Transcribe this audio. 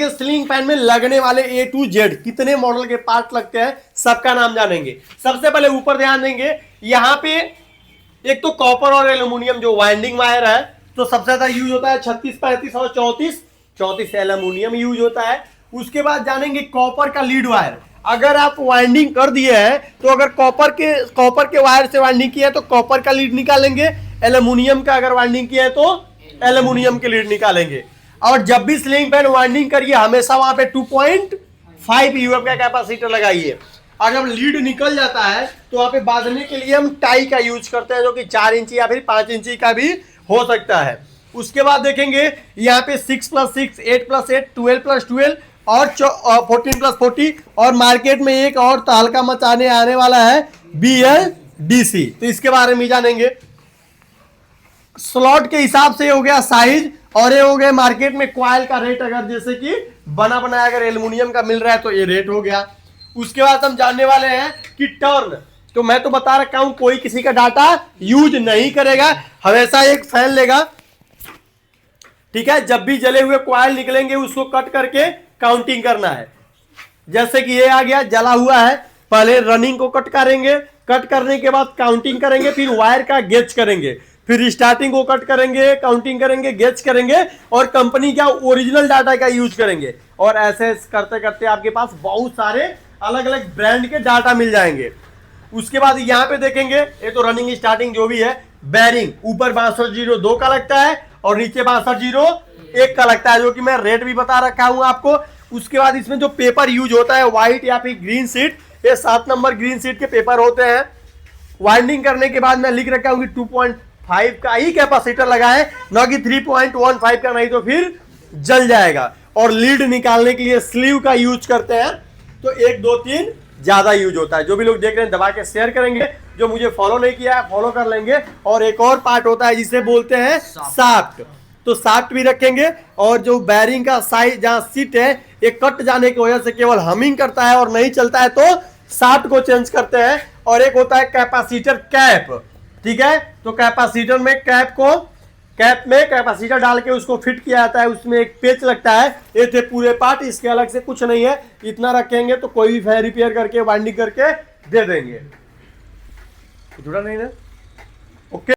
Ceiling fan में लगने वाले A to Z कितने मॉडल के पार्ट लगते हैं सबका नाम जानेंगे। सबसे पहले ऊपर ध्यान देंगे, यहाँ पे एक तो कॉपर और एल्यूमिनियम जो वाइंडिंग वायर है तो सबसे ज्यादा यूज होता है 36, 35 और 34 एल्यूमिनियम यूज होता है। उसके बाद जानेंगे कॉपर का लीड वायर, अगर आप वाइंडिंग कर दिए हैं तो अगर कॉपर के वायर से वाइंडिंग किया है तो कॉपर का लीड निकालेंगे, एल्यूमिनियम का अगर वाइंडिंग किया है तो एल्यूमिनियम के लीड निकालेंगे। और जब भी सीलिंग फैन वाइंडिंग करिए हमेशा वहां पे 2.5 यूएफ का कैपेसिटर लगाइए। और जब लीड निकल जाता है तो वहां पे बांधने के लिए हम टाई का यूज करते हैं जो कि 4 इंची या फिर 5 इंची का भी हो सकता है। उसके बाद देखेंगे यहाँ पे 6+6, 8+8, 12+12 और 14+40 और मार्केट में एक और तहलका मचाने आने वाला है BLDC, तो इसके बारे में जानेंगे। स्लॉट के हिसाब से हो गया साइज, और ये हो गया मार्केट में कॉइल का रेट, अगर जैसे कि बना बनाया अगर एल्युमिनियम का मिल रहा है तो ये रेट हो गया। उसके बाद हम जानने वाले हैं कि टर्न, तो मैं तो बता रखा हूं कोई किसी का डाटा यूज नहीं करेगा, हमेशा एक फैन लेगा, ठीक है। जब भी जले हुए कॉइल निकलेंगे उसको कट करके काउंटिंग करना है। जैसे कि ये आ गया जला हुआ है, पहले रनिंग को कट करेंगे, कट करने के बाद काउंटिंग करेंगे, फिर वायर का गेज करेंगे, फिर स्टार्टिंग को कट करेंगे, काउंटिंग करेंगे, गेज करेंगे और कंपनी का ओरिजिनल डाटा का यूज करेंगे। और ऐसे करते करते आपके पास बहुत सारे अलग अलग ब्रांड के डाटा मिल जाएंगे। उसके बाद यहाँ पे देखेंगे, ये तो रनिंग स्टार्टिंग जो भी है, बैरिंग ऊपर 6202 का लगता है और नीचे 6201 का लगता है, जो कि मैं रेट भी बता रखा हूं आपको। उसके बाद इसमें जो पेपर यूज होता है व्हाइट या फिर ग्रीन शीट, ये 7 नंबर ग्रीन शीट के पेपर होते हैं। वाइंडिंग करने के बाद मैं लिख रखा हूं कि 2.5 का ही कैपेसिटर लगाए, ना कि 3.15 का, नहीं तो फिर जल जाएगा। और लीड निकालने के लिए स्लीव का यूज करते हैं, तो 1, 2, 3 ज्यादा यूज होता है। जो भी लोग देख रहे हैं दबा के शेयर करेंगे, जो मुझे फॉलो नहीं किया है फॉलो कर लेंगे। और एक और पार्ट होता है जिसे बोलते हैं शाफ्ट, तो शाफ्ट भी रखेंगे। और जो बैरिंग का साइज जहां सीट है ये कट जाने की वजह से केवल हमिंग करता है और नहीं चलता है तो शाफ्ट को चेंज करते हैं। और एक होता है कैपेसिटर कैप, ठीक है, तो कैपेसिटर में कैप में कैपेसिटर डाल के उसको फिट किया जाता है, उसमें एक पेच लगता है। ये थे पूरे पार्ट, इसके अलग से कुछ नहीं है, इतना रखेंगे तो कोई भी फैन रिपेयर करके वाइंडिंग करके दे देंगे। जुड़ा नहीं ना, ओके।